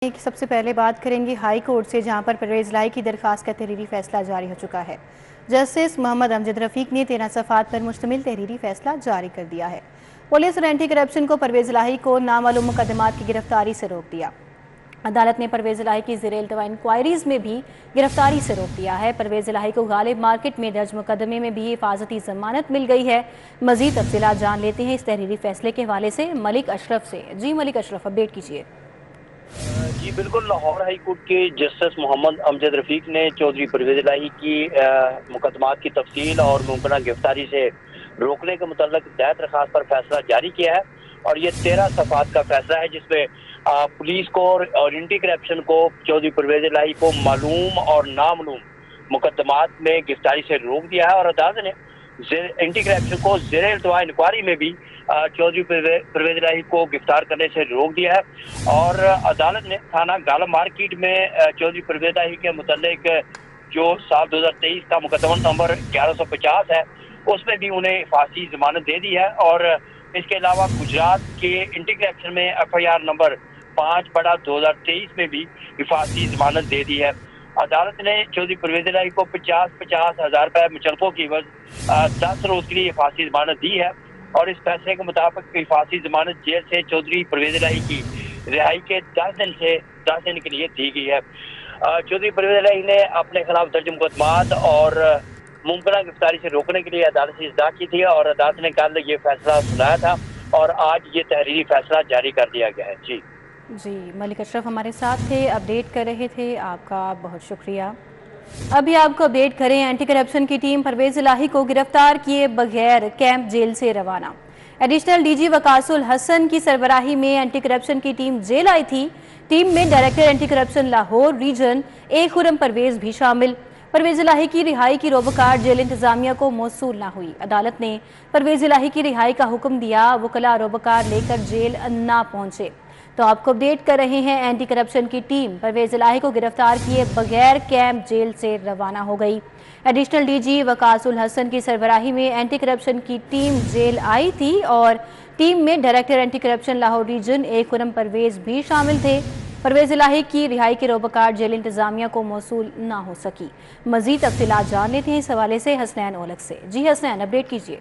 सबसे पहले बात करेंगे हाई कोर्ट से, जहां पर परवेज लाई की दरखास्त का तहरीरी फैसला जारी हो चुका है। जस्टिस मोहम्मद अमजद रफीक ने 13 सफ़ात पर मुश्तमिल तहरीरी फैसला जारी कर दिया है। पुलिस और एंटी करप्शन को परवेज लाही को नामालूम मुकदमात की गिरफ्तारी से रोक दिया। अदालत ने परवेज लाही की ज़ेरे इल्तवा इंक्वायरीज में भी गिरफ्तारी से रोक दिया है। परवेज लाही को गालिब मार्केट में दर्ज मुकदमे में भी हिफाजती जमानत मिल गई है। मजीद तफसीलात जान लेते हैं इस तहरीरी फैसले के हवाले से मलिक अशरफ से। जी मलिक अशरफ, अपडेट कीजिए। जी बिल्कुल, लाहौर हाई कोर्ट के जस्टिस मोहम्मद अमजद रफीक ने चौधरी परवेज इलाही की मुकदमात की तफसील और मुमकिन गिरफ्तारी से रोकने के मुतल्लिक दायर दरखास्त पर फैसला जारी किया है। और ये 13 सफ़ात का फैसला है, जिसमें पुलिस को और एंटी करप्शन को चौधरी परवेज इलाही को मालूम और नामालूम मुकदमात में गिरफ्तारी से रोक दिया है। और अदालत ने एंटी करप्शन को ज़ेरे इल्तवा इंक्वायरी में भी चौधरी परवेज इलाही को गिरफ्तार करने से रोक दिया है। और अदालत ने थाना गाला मार्केट में चौधरी परवेज इलाही के मुतल्लिक जो साल 2023 का मुकदमा नंबर 1150 है, उसमें भी उन्हें फांसी जमानत दे दी है। और इसके अलावा गुजरात के एंटी करप्शन में FIR नंबर 5/2023 में भी हिफाजती जमानत दे दी है। अदालत ने चौधरी परवेज इलाही को 50-50 हजार रुपए मुचलकों की एवज 10 रोज के लिए हिफाजती जमानत दी है। और इस फैसले के मुताबिक हिफाजती जमानत जेल से चौधरी परवेज इलाही की रिहाई के 10 दिन के लिए दी गई है। चौधरी परवेज इलाही ने अपने खिलाफ दर्ज मुकदमात और मुमकिन गिरफ्तारी से रोकने के लिए अदालत से इस्तदा की थी, और अदालत ने कल ये फैसला सुनाया था और आज ये तहरीरी फैसला जारी कर दिया गया है। जी मलिक अशरफ हमारे साथ थे, अपडेट कर रहे थे, आपका बहुत शुक्रिया। अभी आपको अपडेट करें, एंटी करप्शन की टीम परवेज इलाही को गिरफ्तार किए बगैर कैंप जेल से रवाना। एडिशनल DG वकासुल हसन की सरबराही में एंटी करप्शन की टीम जेल आई थी। टीम में director anti corruption Lahore region A Khurram Parvez भी शामिल। परवेज इलाही की रिहाई की रोबकार जेल इंतजामिया को मौसूल न हुई। अदालत ने परवेज इलाही की रिहाई का हुक्म दिया, वकला रोबकार लेकर जेल न पहुंचे। तो आपको अपडेट कर रहे हैं, एंटी करप्शन की टीम परवेज इलाही को गिरफ्तार किए बगैर कैंप जेल से रवाना हो गई। एडिशनल DG वकासुल हसन की सरबराही में एंटी करप्शन की टीम जेल आई थी और टीम में director anti corruption Lahore region A Khurram Parvez भी शामिल थे। परवेज इलाही की रिहाई के रोबकार जेल इंतजामिया को मौसूल न हो सकी। मजीद तफसीलात जान लेते हैं इस हवाले से हसनैन ओलख से। जी हसनैन, अपडेट कीजिए।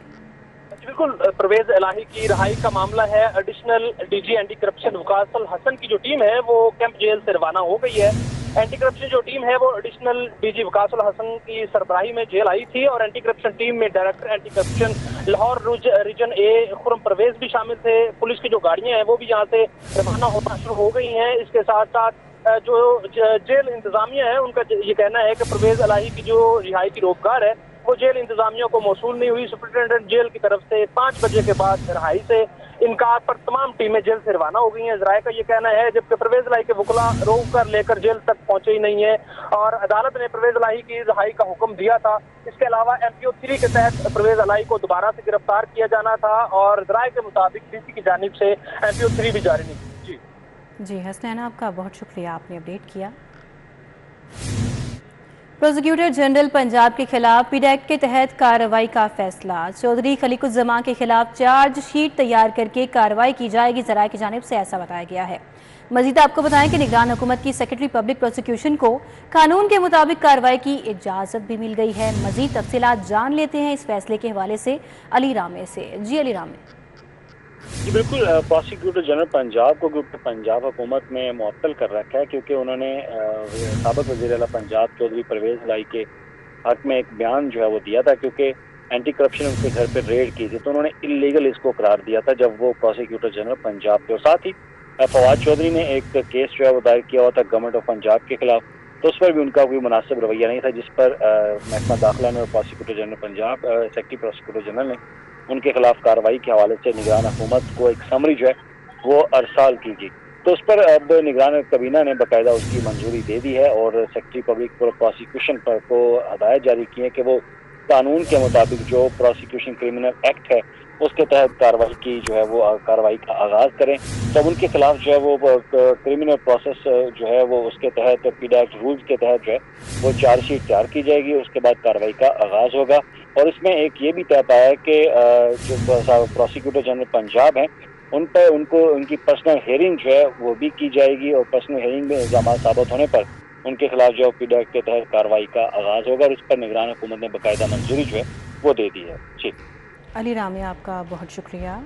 बिल्कुल, परवेज इलाही की रिहाई का मामला है। Additional DG anti corruption Waqasul Hasan की जो टीम है वो कैंप जेल से रवाना हो गई है। एंटी करप्शन जो टीम है वो एडिशनल DG वकासुल हसन की सरबराही में जेल आई थी और एंटी करप्शन टीम में director anti corruption Lahore region A Khurram Parvez भी शामिल थे। पुलिस की जो गाड़ियां हैं वो भी यहाँ से रवाना होना शुरू हो गई हैं। इसके साथ साथ जो जेल इंतजामिया है उनका ये कहना है कि परवेज इलाही की जो रिहाई की रोकगार है वो जेल इंतजामिया को मौसूल नहीं हुई। सुप्रिंटेंडेंट जेल की तरफ से 5 बजे के बाद रिहाई से इनकार पर तमाम टीमें जेल से रवाना हो गई हैं। जराये का ये कहना है, जबकि परवेज इलाही के वकला रोक कर लेकर जेल तक पहुंचे ही नहीं है और अदालत ने परवेज इलाही की रिहाई का हुक्म दिया था। इसके अलावा MPO 3 के तहत परवेज इलाही को दोबारा से गिरफ्तार किया जाना था और जराये के मुताबिक DC की जानिब से MPO 3 भी जारी नहीं की। जी हसनैन, आपका बहुत शुक्रिया, आपने अपडेट किया। प्रोसिक्यूटर जनरल पंजाब के खिलाफ PDAC के तहत कार्रवाई का फैसला। चौधरी खलीकुज़्ज़मा के खिलाफ चार्जशीट तैयार करके कार्रवाई की जाएगी, ज़राए की जानिब से ऐसा बताया गया है। मजीद आपको बताएं कि निगरान हुकूमत की सेक्रेटरी पब्लिक प्रोसिक्यूशन को कानून के मुताबिक कार्रवाई की इजाज़त भी मिल गई है। मजीद तफसीलात जान लेते हैं इस फैसले के हवाले से अली रामे से। जी अली रामे। जी बिल्कुल, प्रोसिक्यूटर जनरल पंजाब को पंजाब हुकूमत ने मुअत्तल कर रखा है, क्योंकि उन्होंने साबिक़ वज़ीर आला पंजाब चौधरी परवेज इलाही के हक में एक बयान जो है वो दिया था, क्योंकि एंटी करप्शन उनके घर पर रेड की थी तो उन्होंने इलीगल इसको करार दिया था जब वो प्रोसिक्यूटर जनरल पंजाब थे। और साथ ही फवाद चौधरी ने एक केस जो है वो दायर किया हुआ था गवर्नमेंट ऑफ पंजाब के खिलाफ, तो उस पर भी उनका कोई मुनासिब रवैया नहीं था, जिस पर महकमा दाखिला ने और prosecutor general Punjab secretary prosecutor general ने उनके खिलाफ कार्रवाई के हवाले से निगरान हुकूमत को एक समरी जो है वो अरसाल की गई। तो उस पर अब निगरान कबीना ने बाकायदा उसकी मंजूरी दे दी है और सेक्रेटरी पब्लिक प्रोसिक्यूशन पर को हदायत जारी की है कि वो कानून के मुताबिक जो प्रोसिक्यूशन क्रिमिनल एक्ट है उसके तहत कार्रवाई की जो है वो कार्रवाई का आगाज करें। तब उनके खिलाफ जो है वो क्रिमिनल प्रोसेस जो है वो उसके तहत PDAC रूल्स के तहत जो है वो चार्जशीट तैयार की जाएगी, उसके बाद कार्रवाई का आगाज होगा। और इसमें एक ये भी तय पाया है कि जो प्रोसिक्यूटर जनरल पंजाब हैं उन पर उनकी पर्सनल हेयरिंग जो है वो भी की जाएगी और पर्सनल हेयरिंग में इल्जाम साबित होने पर उनके खिलाफ जो पीडा एक्ट के तहत कार्रवाई का आगाज होगा और इस पर निगरान हुकूमत ने बाकायदा मंजूरी जो है वो दे दी है। जी अली रामी, आपका बहुत शुक्रिया।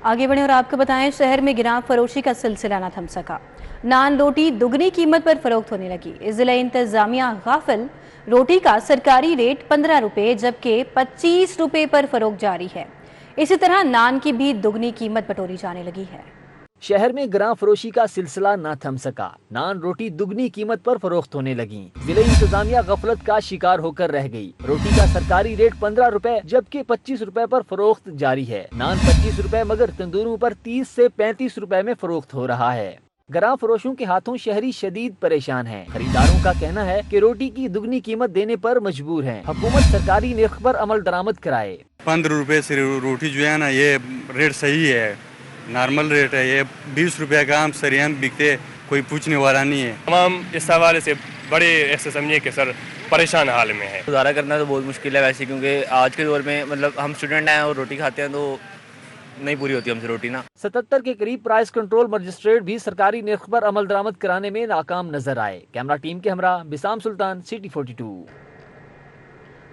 आगे बढ़े और आपको बताएं, शहर में गिराम फरोशी का सिलसिला न थम सका। नान रोटी दुगनी कीमत पर फरोख्त होने लगी। जिला इंतजामिया गाफिल, रोटी का सरकारी रेट 15 रुपये जबकि 25 रुपये पर फरोख्त जारी है। इसी तरह नान की भी दुगनी कीमत बटोरी जाने लगी है। शहर में गिराम फरोशी का सिलसिला न थम सका। नान रोटी दुगनी कीमत पर फरोख्त होने लगी। जिले इंतजामिया गफलत का शिकार होकर रह गई। रोटी का सरकारी रेट 15 रुपए जबकि 25 रुपए पर फरोख्त जारी है। नान 25 रुपए मगर तंदूरों पर 30 से 35 रुपए में फरोख्त हो रहा है। गिराम फरोशों के हाथों शहरी शदीद परेशान हैं। खरीदारों का कहना है कि रोटी की दुगनी कीमत देने पर मजबूर हैं। हुकूमत सरकारी निर्ख पर अमल दरामद कराए। 15 रुपए से रोटी जो है ना, ये रेट सही है, नॉर्मल रेट है। ये 20 रुपए का आम सरियाम बिकते, कोई पूछने वाला नहीं है। तमाम इस हवाले से बड़े ऐसे समझिए कि सर परेशान हाल में है। गुजारा करना तो बहुत मुश्किल है वैसे, क्योंकि आज के दौर में मतलब हम स्टूडेंट हैं और रोटी खाते हैं तो नहीं पूरी होती हमसे रोटी ना। 77 के करीब प्राइस कंट्रोल मजिस्ट्रेट भी सरकारी निर्ख पर अमल दरामद कराने में नाकाम नजर आए। कैमरा टीम के हमरा बिसाम सुल्तान, सिटी 42।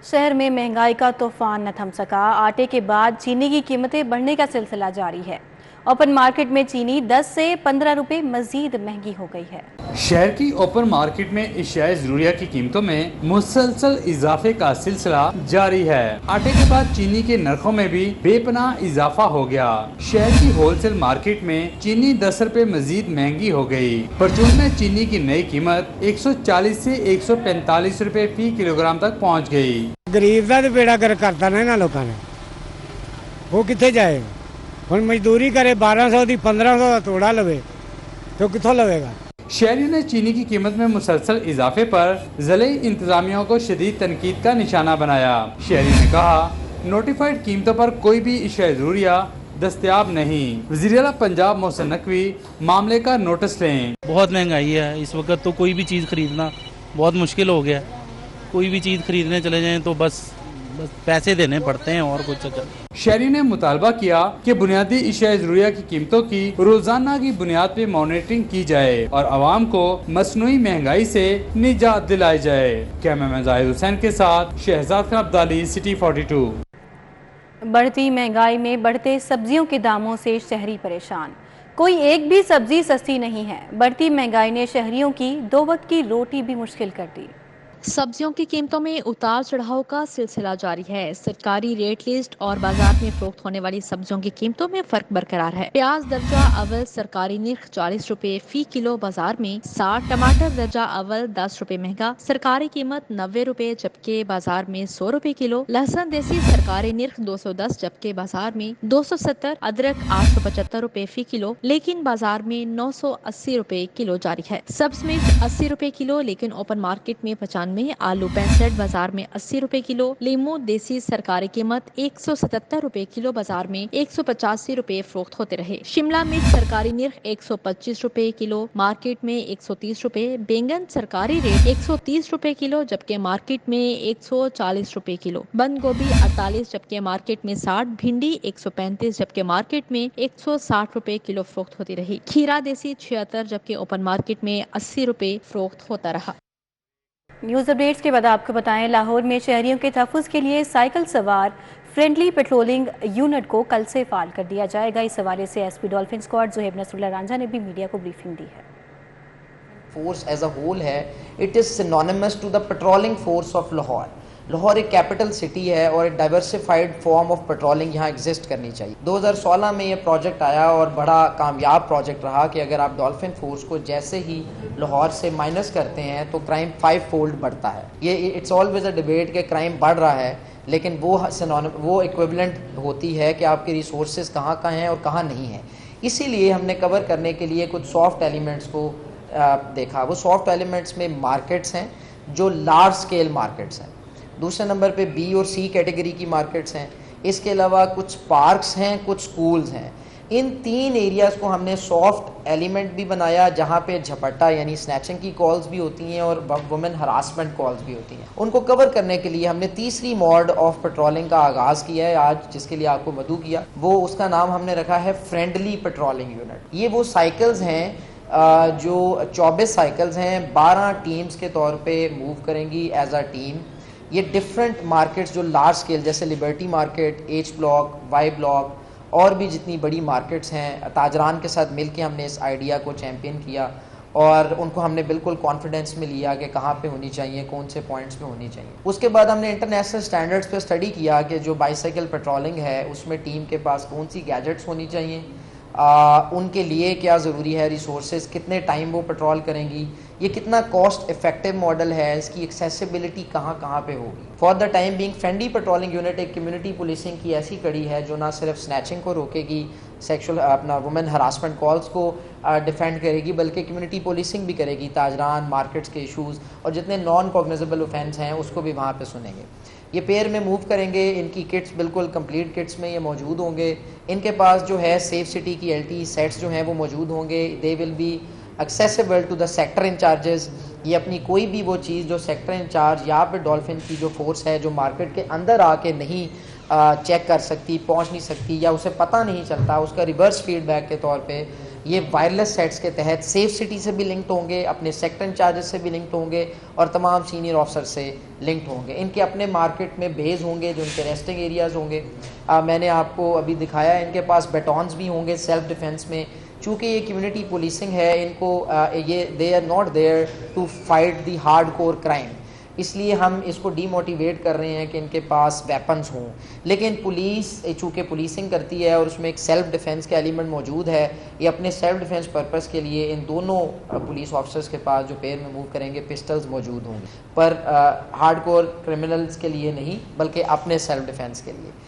शहर में महंगाई का तूफान न थम सका। आटे के बाद चीनी की कीमतें बढ़ने का सिलसिला जारी है। ओपन मार्केट में चीनी 10 से 15 रुपए मजीद महंगी हो गई है। शहर की ओपन मार्केट में एशियाई ज़रूरिया की कीमतों में मुसलसल इजाफे का सिलसिला जारी है। आटे के बाद चीनी के नरखों में भी बेपनाह इजाफा हो गया। शहर की होलसेल मार्केट में चीनी 10 रुपए मजीद महंगी हो गई। परचून में चीनी की नई कीमत 140 से 145 रुपए फी किलोग्राम तक पहुँच गयी। गरीब का तो बेड़ा गर्क करता ना लोगों ने, वो कितने जाए। हम मजदूरी करे 1200 की 1500 का तोड़ा लवे तो कितों लवेगा। शहरियों ने चीनी की कीमत में मुसलसल इजाफे पर जिले इंतजामिया को शदीद तनकीद का निशाना बनाया। शहरी ने कहा, नोटिफाइड कीमतों पर कोई भी इशाए ज़रूरिया दस्तयाब नहीं। वज़ीर-ए-आला पंजाब मोहसिन नकवी मामले का नोटिस लें। बहुत महंगाई है इस वक्त, तो कोई भी चीज़ खरीदना बहुत मुश्किल हो गया। कोई भी चीज़ खरीदने चले जाएं तो बस पैसे देने पड़ते हैं और कुछ। शहरी ने मुतालबा किया कि बुनियादी इशाए ज़रूरिया की कीमतों की रोजाना की बुनियाद पे मॉनिटरिंग की जाए और आवाम को मसनूई महंगाई से निजात दिलाई जाए। कैमरामैन जाहिद हुसैन के साथ शहजाद खान अब्दाली, सिटी 42। बढ़ती महंगाई में बढ़ते सब्जियों के दामों से शहरी परेशान। कोई एक भी सब्जी सस्ती नहीं है। बढ़ती महंगाई ने शहरियों की 2 वक्त की रोटी भी मुश्किल कर दी। सब्जियों की कीमतों में उतार चढ़ाव का सिलसिला जारी है। सरकारी रेट लिस्ट और बाजार में फरोख्त होने वाली सब्जियों की कीमतों में फर्क बरकरार है। प्याज दर्जा अव्वल सरकारी निर्ख 40 रुपए फी किलो बाजार में 60। टमाटर दर्जा अव्वल 10 रुपए महंगा, सरकारी कीमत 90 रुपए जबकि बाजार में 100 रुपए किलो। लहसुन देसी सरकारी निर्ख 210 जबकि बाजार में 270। अदरक 875 रुपए फी किलो लेकिन बाजार में 980 रुपए किलो जारी है। सब्ज मिर्च 80 रुपए किलो लेकिन ओपन मार्केट में 95। आलू 65 बाजार में 80 रुपए किलो। लीमू देसी सरकारी कीमत 177 रुपए किलो बाजार में 185 रुपए फरोख्त होते रहे। शिमला मिर्च सरकारी निर्ख 125 रुपए किलो मार्केट में 130 रुपए। बैंगन सरकारी रेट 130 रुपए किलो जबकि मार्केट में 140 रुपए किलो। बंद गोभी 48 जबकि मार्केट में 60। भिंडी 135 जबकि मार्केट में 160 रुपए किलो फरोख्त होती रही। खीरा देसी 76 जबकि ओपन मार्केट में 80 रुपए फरोख्त होता रहा। न्यूज़ अपडेट्स के बाद आपको बताएं, लाहौर में शहरियों के तहफ़्फ़ुज़ के लिए साइकिल सवार फ्रेंडली पेट्रोलिंग यूनिट को कल से फ़ाल कर दिया जाएगा। इस हवाले से SP dolphin squad Zuhaib Nasrullah Ranjha ने भी मीडिया को ब्रीफिंग दी है। फोर्स एज अ होल है, it is synonymous to the patrolling force of Lahore. Lahore एक कैपिटल सिटी है और एक डाइवर्सिफाइड फॉर्म ऑफ पेट्रोलिंग यहाँ एग्जिस्ट करनी चाहिए। 2016 में ये प्रोजेक्ट आया और बड़ा कामयाब प्रोजेक्ट रहा कि अगर आप डॉल्फिन फोर्स को जैसे ही लाहौर से माइनस करते हैं तो क्राइम 5 फोल्ड बढ़ता है। ये इट्स ऑलवेज अ डिबेट कि क्राइम बढ़ रहा है, लेकिन वो इक्विवेलेंट होती है कि आपके रिसोर्सेज कहाँ हैं और कहाँ नहीं हैं। इसीलिए हमने कवर करने के लिए कुछ सॉफ्ट एलिमेंट्स को देखा। वो सॉफ्ट एलिमेंट्स में मार्केट्स हैं जो लार्ज स्केल मार्केट्स हैं। दूसरे नंबर पे बी और सी कैटेगरी की मार्केट्स हैं। इसके अलावा कुछ पार्क्स हैं, कुछ स्कूल्स हैं। इन 3 एरियाज़ को हमने सॉफ्ट एलिमेंट भी बनाया, जहाँ पे झपट्टा यानी स्नैचिंग की कॉल्स भी होती हैं और वुमेन हरासमेंट कॉल्स भी होती हैं। उनको कवर करने के लिए हमने तीसरी मोड ऑफ पेट्रोलिंग का आगाज़ किया है आज, जिसके लिए आपको मदऊ किया। वो उसका नाम हमने रखा है फ्रेंडली पेट्रोलिंग यूनिट। ये वो साइकिल्स हैं जो 24 साइकिल्स हैं, 12 टीम्स के तौर पर मूव करेंगी एज अ टीम। ये डिफरेंट मार्केट्स जो लार्ज स्केल जैसे liberty market, H block, Y block और भी जितनी बड़ी मार्केट्स हैं, ताजरान के साथ मिलके हमने इस आइडिया को चैम्पियन किया और उनको हमने बिल्कुल कॉन्फिडेंस में लिया कि कहाँ पे होनी चाहिए, कौन से पॉइंट्स पे होनी चाहिए। उसके बाद हमने इंटरनेशनल स्टैंडर्ड्स पे स्टडी किया कि जो बाइसाइकिल पेट्रोलिंग है उसमें टीम के पास कौन सी गैजेट्स होनी चाहिए, उनके लिए क्या ज़रूरी है, रिसोर्सेज, कितने टाइम वो पेट्रोल करेंगी, ये कितना कॉस्ट इफेक्टिव मॉडल है, इसकी एक्सेसिबिलिटी कहाँ कहाँ पे होगी। For the time being friendly patrolling unit एक कम्युनिटी पुलिसिंग की ऐसी कड़ी है जो ना सिर्फ स्नैचिंग को रोकेगी, सेक्सुअल अपना वुमेन हरासमेंट कॉल्स को डिफेंड करेगी, बल्कि कम्युनिटी पुलिसिंग भी करेगी। ताजरान मार्केट्स के इशूज़ और जितने नॉन कॉग्निजेबल ऑफेंस हैं उसको भी वहाँ पर सुनेंगे। ये पेयर में मूव करेंगे, इनकी किट्स बिल्कुल कंप्लीट किट्स में ये मौजूद होंगे। इनके पास जो है सेफ सिटी की LTE सेट्स जो हैं वो मौजूद होंगे। They will be accessible to the sector incharges. ये अपनी कोई भी वो चीज़ जो सेक्टर इंचार्ज या फिर डॉल्फिन की जो फोर्स है जो मार्केट के अंदर आके नहीं चेक कर सकती, पहुंच नहीं सकती या उसे पता नहीं चलता, उसका रिवर्स फीडबैक के तौर पे ये वायरलेस सेट्स के तहत सेफ सिटी से भी लिंक्ड होंगे, अपने सेक्टर इंचार्जेस से भी लिंक्ड होंगे और तमाम सीनियर ऑफिसर से लिंक्ड होंगे। इनके अपने मार्केट में बेस होंगे जो इनके रेस्टिंग एरियाज़ होंगे। मैंने आपको अभी दिखाया, इनके पास बैटॉन्स भी होंगे सेल्फ डिफेंस में। चूँकि ये कम्युनिटी पुलिसिंग है, इनको ये they are not there to fight the hard core crime, इसलिए हम इसको डीमोटिवेट कर रहे हैं कि इनके पास वेपन्स हों। लेकिन पुलिस चूँकि पुलिसिंग करती है और उसमें एक सेल्फ डिफेंस का एलिमेंट मौजूद है, ये अपने सेल्फ डिफेंस पर्पस के लिए इन दोनों पुलिस ऑफिसर्स के पास जो पेयर में मूव करेंगे पिस्टल्स मौजूद होंगे, पर हार्डकोर क्रिमिनल्स के लिए नहीं बल्कि अपने सेल्फ डिफेंस के लिए।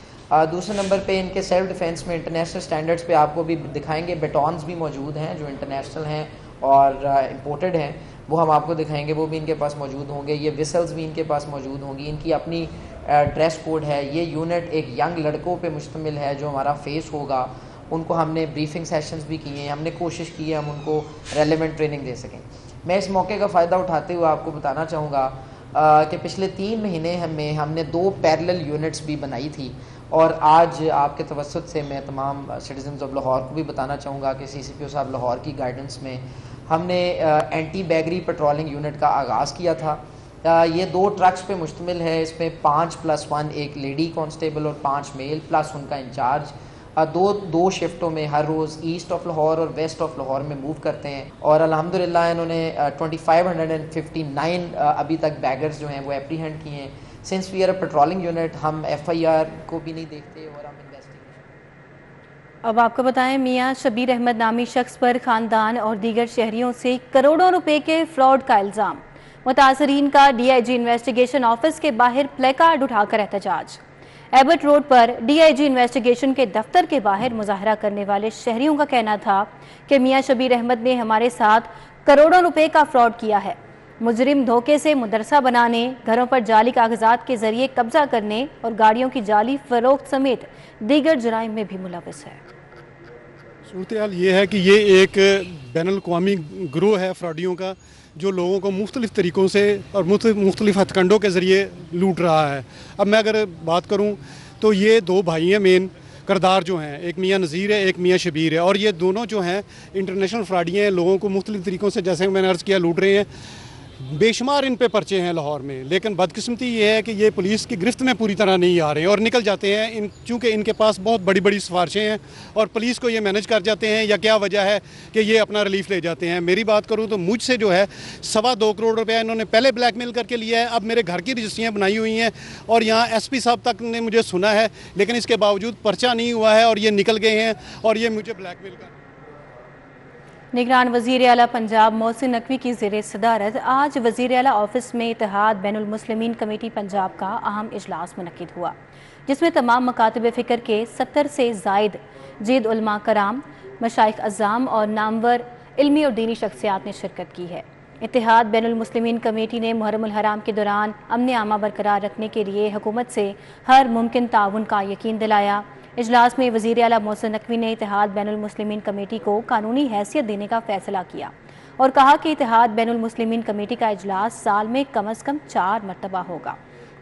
दूसरे नंबर पे इनके सेल्फ डिफेंस में इंटरनेशनल स्टैंडर्ड्स पे आपको भी दिखाएंगे, बैटॉन्स भी मौजूद हैं जो इंटरनेशनल हैं और इम्पोर्टेड हैं, वो हम आपको दिखाएंगे, वो भी इनके पास मौजूद होंगे। ये विसल्स भी इनके पास मौजूद होंगी। इनकी अपनी ड्रेस कोड है। ये यूनिट एक यंग लड़कों पे मुश्तमिल है जो हमारा फेस होगा। उनको हमने ब्रीफिंग सेशंस भी किए हैं, हमने कोशिश की है हम उनको रेलेवेंट ट्रेनिंग दे सकें। मैं इस मौके का फ़ायदा उठाते हुए आपको बताना चाहूँगा कि पिछले 3 महीने हमने 2 पैरेलल यूनिट्स भी बनाई थी और आज आपके तवस्सुत से मैं तमाम सिटीजन्स ऑफ लाहौर को भी बताना चाहूँगा कि CCPO साहब लाहौर की गाइडेंस में हमने एंटी बैगरी पेट्रोलिंग यूनिट का आगाज़ किया था। ये 2 ट्रक्स पे मुश्तमिल है। इसमें 5+1 एक लेडी कांस्टेबल और 5 मेल प्लस उनका इंचार्ज दो शिफ्टों में हर रोज़ ईस्ट ऑफ लाहौर और वेस्ट ऑफ लाहौर में मूव करते हैं और अल्हम्दुलिल्लाह इन्होंने 2559 अभी तक बैगर्स जो हैं वो एप्रीहेंड किए हैं। Since we are a patrolling unit हम FIR को भी नहीं देखते और हम इन्वेस्टिगेशन। अब आपको बताएं, मियां शबीर अहमद नामी शख्स पर खानदान और दीगर शहरियों से करोड़ों रुपए के फ्रॉड का इल्ज़ाम। मुतासरीन का DIG इन्वेस्टिगेशन ऑफिस के बाहर प्लेकार्ड उठाकर एहतजाज। एबर्ट रोड पर DIG इन्वेस्टिगेशन के दफ्तर के बाहर मुजाहरा करने वाले शहरियों का कहना था कि मियां शबीर अहमद ने हमारे साथ करोड़ों रुपए का फ्रॉड किया है। मुजरिम धोखे से मदरसा बनाने, घरों पर जाली कागजात के जरिए कब्जा करने और गाड़ियों की जाली फरोख्त समेत दीगर जुराइम में भी मुलविस है। सूरत हाल ये है कि ये एक बैनुल-अक़वामी गिरोह है फ्रॉडियों का जो लोगों को मुख्तलिफ़ तरीक़ों से और मुख्तलिफ़ हथकंडों के ज़रिए लूट रहा है। अब मैं अगर बात करूँ तो ये 2 भाई हैं मेन करदार जो हैं, एक मियां नज़ीर है, एक मियां शबीर है और ये दोनों जो हैं इंटरनेशनल फ्रॉडियाँ हैं, लोगों को मुख्तलिफ़ तरीक़ों से जैसे मैंने अर्ज़ किया लूट रहे हैं। बेशुमार इन पे पर्चे हैं लाहौर में, लेकिन बदकिस्मती ये है कि ये पुलिस की गिरफ्त में पूरी तरह नहीं आ रहे हैं और निकल जाते हैं चूँकि इनके पास बहुत बड़ी बड़ी सिफारिशें हैं और पुलिस को ये मैनेज कर जाते हैं या क्या वजह है कि ये अपना रिलीफ ले जाते हैं। मेरी बात करूँ तो मुझसे जो है 2.25 करोड़ रुपया इन्होंने पहले ब्लैकमेल करके लिया है। अब मेरे घर की रजिस्ट्रियाँ बनाई हुई हैं और यहाँ SP साहब तक ने मुझे सुना है, लेकिन इसके बावजूद पर्चा नहीं हुआ है और ये निकल गए हैं और ये मुझे ब्लैकमेल कर। निगरान वज़ीर आला पंजाब मोहसिन नकवी की ज़ेर सदारत आज वज़ीर आला ऑफिस में इत्तेहाद बैनुल मुस्लिमीन कमेटी पंजाब का अहम इजलास मुनक्किद हुआ, जिसमें तमाम मकातब फ़िक्र के 70 से ज़ायद जीद उलमा कराम, मशाइख अज़्ज़ाम और नामवर इल्मी और दीनी शख्सियात ने शिरकत की है। इत्तेहाद बैनुल मुस्लिमीन कमेटी ने मुहर्रमुल हराम के दौरान अमन आमा बरकरार रखने के लिए हुकूमत से हर मुमकिन ताउन का यकीन दिलाया। इजलास में वज़ीर आला मोहसिन नकवी ने इत्तेहाद बैनुल मुस्लिमीन कमेटी को कानूनी हैसियत देने का फैसला किया और कहा कि इत्तेहाद बैनुल मुस्लिमीन कमेटी का इजलास साल में कम अज़ कम 4 मरतबा होगा।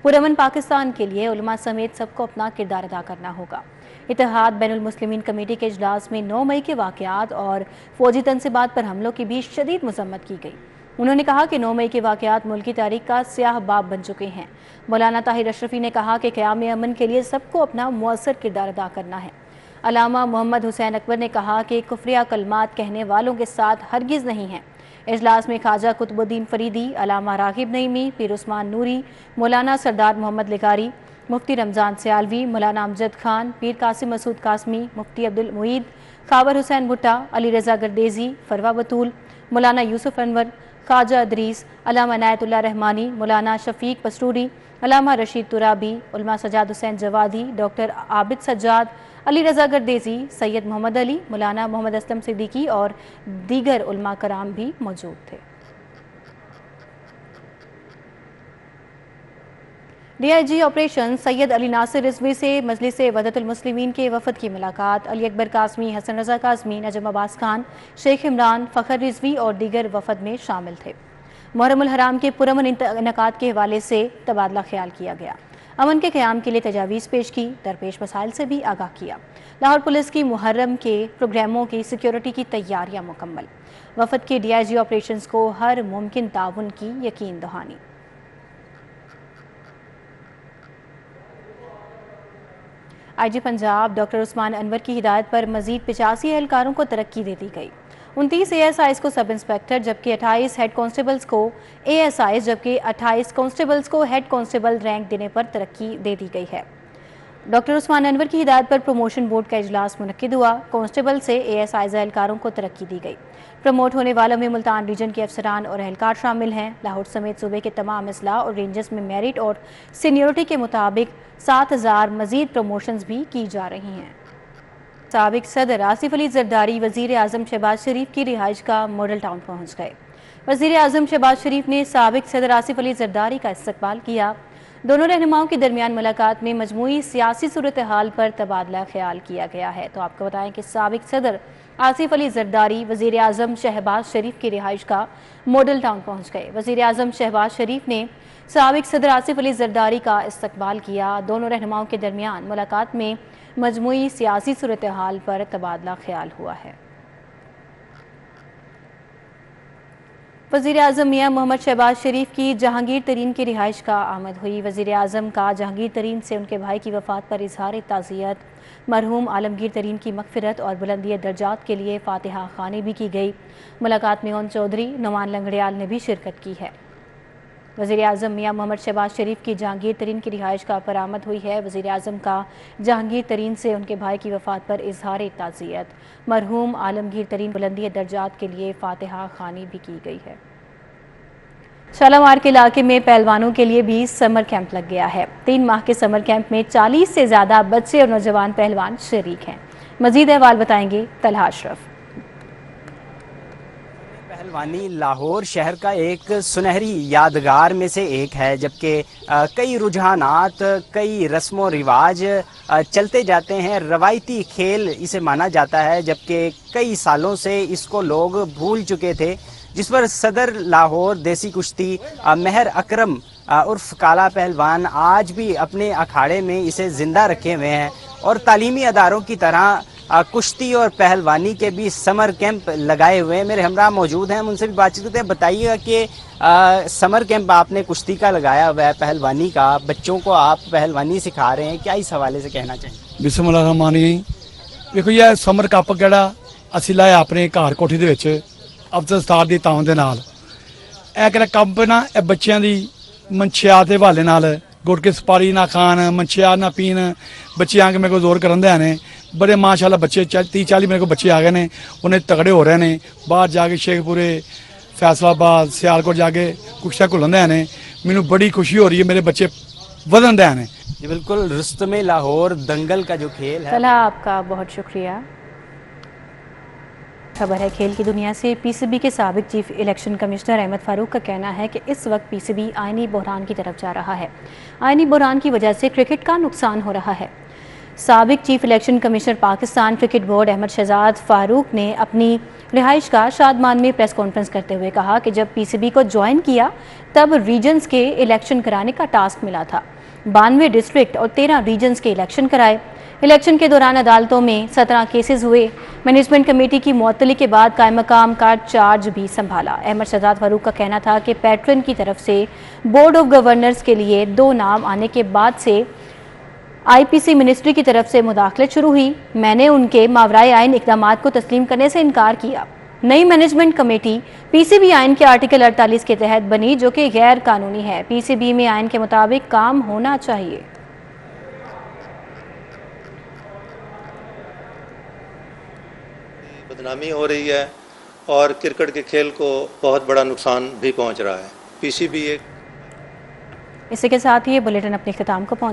पुरअमन पाकिस्तान के लिए उलमा समेत सबको अपना किरदार अदा करना होगा। इत्तेहाद बैनुल मुस्लिमीन कमेटी के इजलास में 9 मई के वाक़यात और फौजी तनसीबात पर हमलों की भी शदीद मज़म्मत की गई। उन्होंने कहा कि 9 मई के वाक़यात मुल्क की तारीख का स्याह बाब बन चुके हैं। मौलाना ताहिर अशरफी ने कहा कि क़याम अमन के लिए सबको अपना मुअस्सर किरदार अदा करना है। अलामा मोहम्मद हुसैन अकबर ने कहा कि कुफ्रिया कलमात कहने वालों के साथ हरगिज़ नहीं है। इजलास में ख्वाजा कुतुबुद्दीन फरीदी, अलामा रागिब नईमी, पीर उस्मान नूरी, मौलाना सरदार मोहम्मद लिगारी, मुफ्ती रमज़ान सियालवी, मौलाना अमजद खान, पीर कासिम मसूद कासमी, मुफ्ती अब्दुल मुईद, खावर हुसैन भुट्टा, अली रज़ा गर्देजी, फरवा बतूल, मौलाना यूसुफ अनवर, ख्वाजा अदरीस, अलामा इनायतुल्लाह रहमानी, मौलाना शफीक पस्तूरी, अलामा रशीद तुराबी, उलमा सजाद हुसैन जवादी, डॉक्टर आबिद सज्जाद, अली रज़ा गर्देजी, सैयद मोहम्मद अली, मौलाना मोहम्मद असलम सिद्दीकी और दीगर उलमा कराम भी मौजूद थे। DIG ऑपरेशन सैयद अली नासिर रिजवी से मजलिस वहदतुल मुस्लिमीन के वफद की मुलाकात। अली अकबर कासमी, हसन रजा कासमी, नजम अब्बास खान, शेख इमरान, फ़खर रिजवी और दीगर वफद में शामिल थे। मुहर्रमुल हराम के पुरअमन इनकाद के हवाले से तबादला ख्याल किया गया। अमन के क़याम के लिए तजावीज़ पेश की, दरपेश मसाइल से भी आगाह किया। लाहौर पुलिस की मुहर्रम के प्रोग्रामों की सिक्योरिटी की तैयारियां मुकम्मल। वफद के DIG ऑपरेशंस को हर मुमकिन ताउन की यकीन दहानी। IG पंजाब डॉक्टर उस्मान अनवर की हिदायत पर मजीद 85 एहलकारों को तरक्की दे दी गई। 29 ASIs को सब इंस्पेक्टर जबकि 28 हेड कांस्टेबल्स को ASIs जबकि 28 कांस्टेबल्स को हेड कांस्टेबल रैंक देने पर तरक्की दे दी गई है। डॉक्टर उस्मान अनवर की हिदायत पर प्रमोशन बोर्ड का इजलास मुनक्किद हुआ। कांस्टेबल से ASIs एहलकारों को तरक्की दी गई। प्रमोट होने वालों में मुल्तान रीजन के अफसरान और एहलकार शामिल हैं। लाहौर समेत सूबे के तमाम अजला और रेंजेस में मेरिट और सीनियरिटी के मुताबिक 7000 मजीद प्रमोशंस भी की जा रही हैं। साबिक सदर आसिफ अली जरदारी वज़ीर आज़म शहबाज शरीफ की रिहाइश का मॉडल टाउन पहुँच गए। वज़ीर आज़म शहबाज शरीफ ने साबिक सदर आसिफ अली जरदारी का इस्तकबाल किया। दोनों रहनुमाओं के दरमियान मुलाकात में मजमूई सियासी सूरत हाल पर तबादला ख्याल किया गया है। तो आपको बताएं कि साबिक सदर आसिफ अली जरदारी वज़ीर आज़म शहबाज शरीफ की रिहाइश का मॉडल टाउन पहुँच गए। वज़ीर आज़म शहबाज शरीफ ने साबिक सदर आसिफ अली जरदारी का इस्तकबाल किया। दोनों रहनुमाओं के दरमियान मुलाकात में मजमूई सियासी सूरत हाल पर तबादला ख्याल हुआ है। वज़ीर आज़म मियां मोहम्मद शहबाज शरीफ की जहांगीर तरीन की रिहाइश का आमद हुई। वज़ीर आज़म का जहांगीर तरीन से उनके भाई की वफ़ात पर इजहार ताज़ियत, मरहूम आलमगीर तरीन की मग़फ़िरत और बुलंदी दर्जात के लिए फ़ातिहा ख़्वानी भी की गई। मुलाकात में ओन चौधरी, नुमान लंगड़ियाल ने भी शिरकत की है। वज़ीर आज़म मियां मोहम्मद शहबाज शरीफ की जहांगीर तरीन की रिहाइश का बरामद हुई है। वज़ीर आज़म का जहांगीर तरीन से उनके भाई की वफ़ात पर इजहार ताज़ियत, मरहूम आलमगीर तरीन बुलंदी दर्जात के लिए फ़ातिहा ख़्वानी भी की गई है। शालामार के इलाके में पहलवानों के लिए भी समर कैंप लग गया है। 3 माह के समर कैंप में 40 से ज़्यादा बच्चे और नौजवान पहलवान शरीक हैं। मज़ीद अहवाल बताएंगे तलहा अशरफ। पहलवानी लाहौर शहर का एक सुनहरी यादगार में से एक है, जबकि कई रुझानात, कई रस्म रिवाज चलते जाते हैं। रवायती खेल इसे माना जाता है, जबकि कई सालों से इसको लोग भूल चुके थे, जिस पर सदर लाहौर देसी कुश्ती महर अकरम उर्फ काला पहलवान आज भी अपने अखाड़े में इसे ज़िंदा रखे हुए हैं और तालीमी अदारों की तरह कुश्ती और पहलवानी के भी समर कैंप लगाए हुए हैं। मेरे हमरा मौजूद हैं, हम उनसे भी बातचीत करते हैं। बताइएगा कि समर कैंप आपने कुश्ती का लगाया हुआ है, पहलवानी का, बच्चों को आप पहलवानी सिखा रहे हैं, क्या इस हवाले से कहना चाहिए? बिस्मिल्लाहिर्रहमानिर्रहीम। देखो यह समर कैंप ਜਿਹੜਾ ਅਸੀਂ ਲਾਇਆ ਆਪਣੇ ਘਰ ਕੋਠੀ ਦੇ ਵਿੱਚ ਅਫਸਰ ਸਤਾਰ ਦੀ ਤਾਉਨ ਦੇ ਨਾਲ। ਇਹ ਕਿਹੜਾ ਕੰਮ ਨਾ ਇਹ ਬੱਚਿਆਂ ਦੀ ਮਨਸ਼ਿਆਤ ਦੇ ਹਵਾਲੇ ਨਾਲ ਗੁਟਕੇ ਸਪਾਰੀ ਨਾ ਖਾਣ, ਮਨਸ਼ਿਆਤ ਨਾ ਪੀਣ, ਬੱਚੇ ਆ ਕੇ ਮੇਰੇ ਕੋਲ ਜ਼ੋਰ ਕਰਨ ਦੇ ਨੇ। बड़े माशाल्लाह बच्चे 30-40 मेरे को बच्चे आ गए ने, उन्हें तगड़े हो रहे हैं। बाहर जाके शेखपुरे, फैसलाबाद, सियालकोट जाके कुश्तियां घुलन दे ने। मैनू बड़ी खुशी हो रही है, मेरे बच्चे वधन दे ने। जी बिल्कुल, रुस्तम लाहौर दंगल का जो खेल है। तलहा आपका बहुत शुक्रिया। खबर है खेल की दुनिया से। PCB के साबिक chief election commissioner Ahmad Farooq का कहना है कि इस वक्त PCB आईनी बहरान की तरफ जा रहा है। आईनी बहरान की वजह से क्रिकेट का नुकसान हो रहा है। साबिक chief election commissioner Pakistan cricket board Ahmad Shahzad Farooq ने अपनी रिहाइश का शादमान में प्रेस कॉन्फ्रेंस करते हुए कहा कि जब पीसीबी को ज्वाइन किया तब रीजन्स के इलेक्शन कराने का टास्क मिला था। 92 डिस्ट्रिक्ट और 13 रीजन्स के इलेक्शन कराए। इलेक्शन के दौरान अदालतों में 17 केसेस हुए। मैनेजमेंट कमेटी की मुअत्तली के बाद कायम मकाम का चार्ज भी संभाला। अहमद शहजाद फारूक का कहना था कि पैट्रन की तरफ से बोर्ड ऑफ गवर्नर्स के लिए 2 नाम आने के बाद से आईपीसी मिनिस्ट्री की तरफ से मुदाखलत शुरू हुई। मैंने उनके मावराए आइन इक़दामात को तस्लीम करने से इनकार किया। नई मैनेजमेंट कमेटी पीसीबी आइन के आर्टिकल 48 के तहत बनी, जो कि गैर कानूनी है। पीसीबी में आइन के मुताबिक काम होना चाहिए। बदनामी हो रही है और क्रिकेट के खेल को बहुत बड़ा नुकसान भी पहुंच रहा है। पीसीबी एक इसी के साथ ही ये बुलेटिन अपने इख्तिताम को पहुंच